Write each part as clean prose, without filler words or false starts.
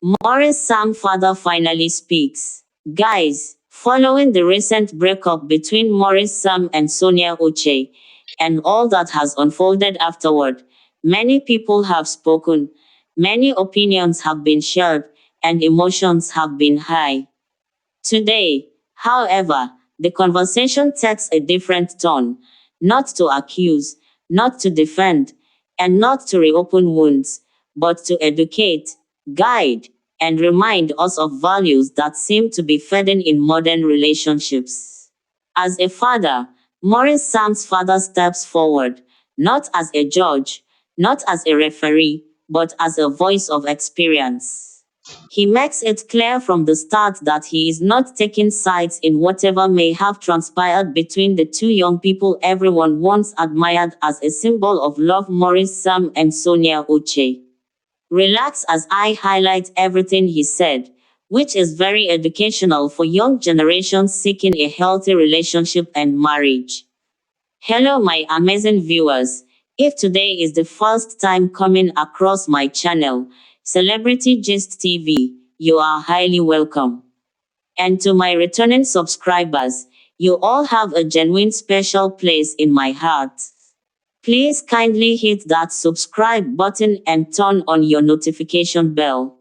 Maurice Sam father finally speaks. Guys, following the recent breakup between Maurice Sam and Sonia Uche, and all that has unfolded afterward, many people have spoken, many opinions have been shared, and emotions have been high. Today, however, the conversation takes a different tone, not to accuse, not to defend, and not to reopen wounds, but to educate, guide, and remind us of values that seem to be fading in modern relationships. As a father, Maurice Sam's father steps forward, not as a judge, not as a referee, but as a voice of experience. He makes it clear from the start that he is not taking sides in whatever may have transpired between the two young people everyone once admired as a symbol of love, Maurice Sam and Sonia Uche. Relax as I highlight everything he said, which is very educational for young generations seeking a healthy relationship and marriage. Hello, my amazing viewers. If today is the first time coming across my channel, Celebrity Gist TV, you are highly welcome. And to my returning subscribers, you all have a genuine special place in my heart. Please kindly hit that subscribe button and turn on your notification bell,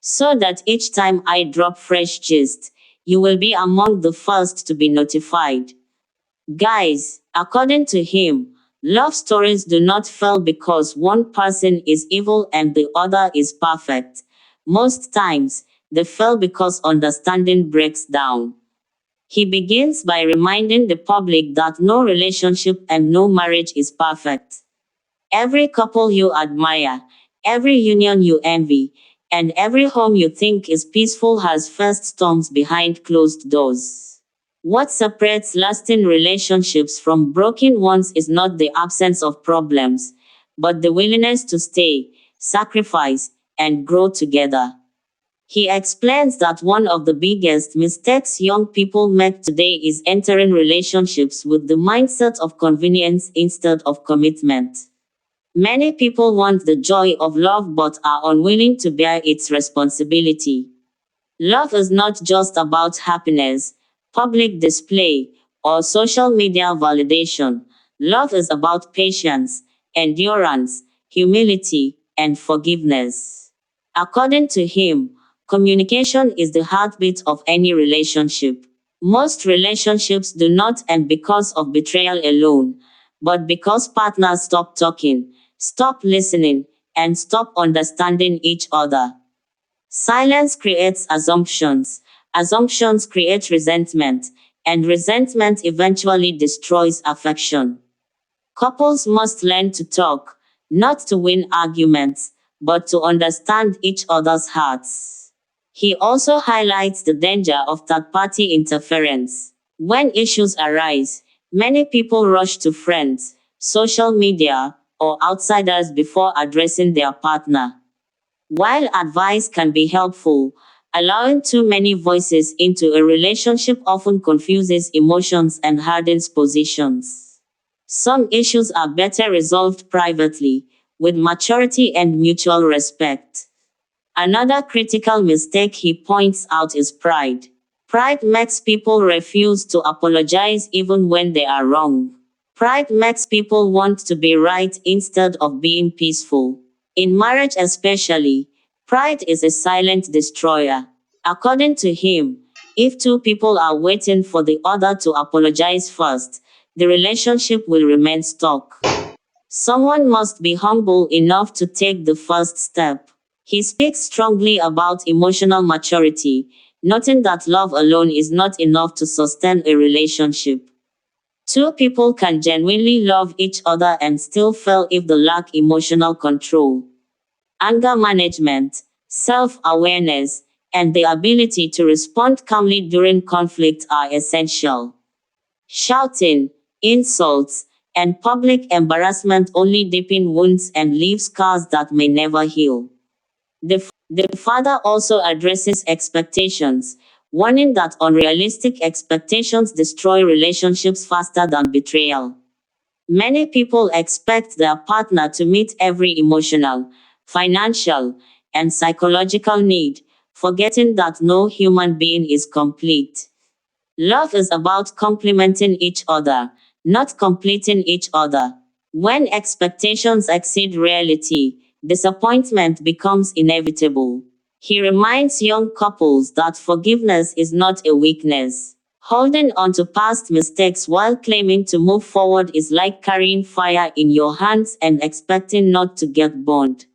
so that each time I drop fresh gist, you will be among the first to be notified. Guys, according to him, love stories do not fail because one person is evil and the other is perfect. Most times, they fail because understanding breaks down. He begins by reminding the public that no relationship and no marriage is perfect. Every couple you admire, every union you envy, and every home you think is peaceful has faced storms behind closed doors. What separates lasting relationships from broken ones is not the absence of problems, but the willingness to stay, sacrifice, and grow together. He explains that one of the biggest mistakes young people make today is entering relationships with the mindset of convenience instead of commitment. Many people want the joy of love but are unwilling to bear its responsibility. Love is not just about happiness, public display, or social media validation. Love is about patience, endurance, humility, and forgiveness. According to him, communication is the heartbeat of any relationship. Most relationships do not end because of betrayal alone, but because partners stop talking, stop listening, and stop understanding each other. Silence creates assumptions, assumptions create resentment, and resentment eventually destroys affection. Couples must learn to talk, not to win arguments, but to understand each other's hearts. He also highlights the danger of third-party interference. When issues arise, many people rush to friends, social media, or outsiders before addressing their partner. While advice can be helpful, allowing too many voices into a relationship often confuses emotions and hardens positions. Some issues are better resolved privately, with maturity and mutual respect. Another critical mistake he points out is pride. Pride makes people refuse to apologize even when they are wrong. Pride makes people want to be right instead of being peaceful. In marriage especially, pride is a silent destroyer. According to him, if two people are waiting for the other to apologize first, the relationship will remain stuck. Someone must be humble enough to take the first step. He speaks strongly about emotional maturity, noting that love alone is not enough to sustain a relationship. Two people can genuinely love each other and still fail if they lack emotional control. Anger management, self-awareness, and the ability to respond calmly during conflict are essential. Shouting, insults, and public embarrassment only deepen wounds and leave scars that may never heal. The father also addresses expectations, warning that unrealistic expectations destroy relationships faster than betrayal. Many people expect their partner to meet every emotional, financial, and psychological need, forgetting that no human being is complete. Love is about complementing each other, not completing each other. When expectations exceed reality, disappointment becomes inevitable. He reminds young couples that forgiveness is not a weakness. Holding on to past mistakes while claiming to move forward is like carrying fire in your hands and expecting not to get burned.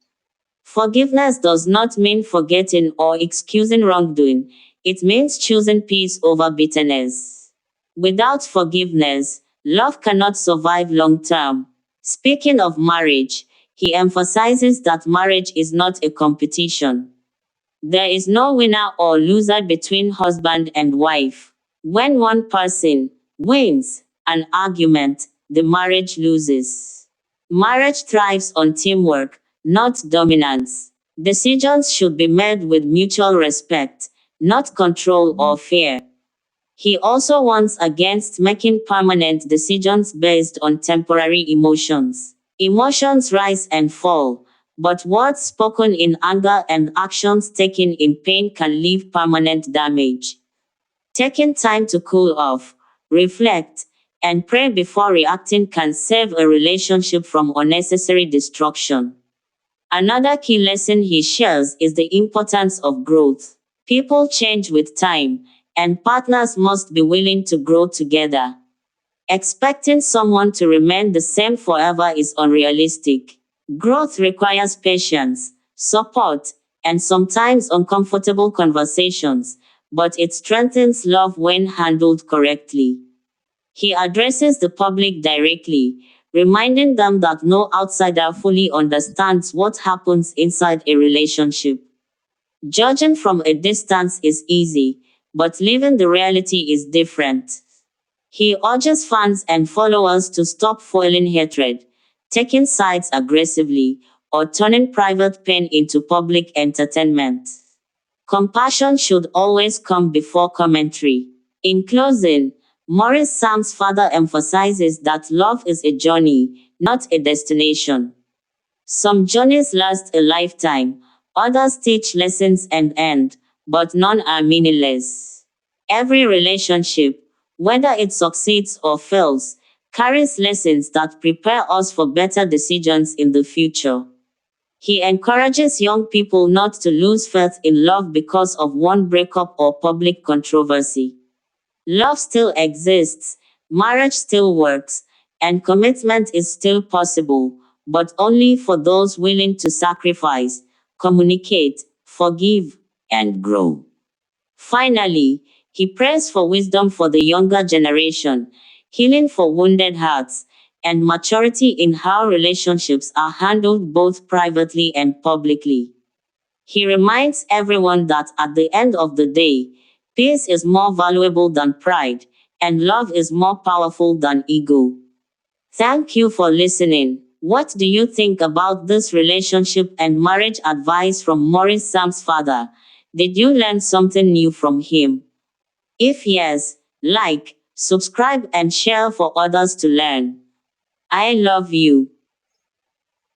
Forgiveness does not mean forgetting or excusing wrongdoing. It means choosing peace over bitterness. Without forgiveness, love cannot survive long term. Speaking of marriage, he emphasizes that marriage is not a competition. There is no winner or loser between husband and wife. When one person wins an argument, the marriage loses. Marriage thrives on teamwork, not dominance. Decisions should be made with mutual respect, not control or fear. He also warns against making permanent decisions based on temporary emotions. Emotions rise and fall, but words spoken in anger and actions taken in pain can leave permanent damage. Taking time to cool off, reflect, and pray before reacting can save a relationship from unnecessary destruction. Another key lesson he shares is the importance of growth. People change with time, and partners must be willing to grow together. Expecting someone to remain the same forever is unrealistic. Growth requires patience, support, and sometimes uncomfortable conversations, but it strengthens love when handled correctly. He addresses the public directly, reminding them that no outsider fully understands what happens inside a relationship. Judging from a distance is easy, but living the reality is different. He urges fans and followers to stop fueling hatred, taking sides aggressively, or turning private pain into public entertainment. Compassion should always come before commentary. In closing, Maurice Sam's father emphasizes that love is a journey, not a destination. Some journeys last a lifetime, others teach lessons and end, but none are meaningless. Every relationship, whether it succeeds or fails, carries lessons that prepare us for better decisions in the future. He encourages young people not to lose faith in love because of one breakup or public controversy. Love still exists, marriage still works, and commitment is still possible, but only for those willing to sacrifice, communicate, forgive, and grow. Finally, he prays for wisdom for the younger generation, healing for wounded hearts, and maturity in how relationships are handled both privately and publicly. He reminds everyone that at the end of the day, peace is more valuable than pride, and love is more powerful than ego. Thank you for listening. What do you think about this relationship and marriage advice from Maurice Sam's father? Did you learn something new from him? If yes, like, subscribe and share for others to learn. I love you.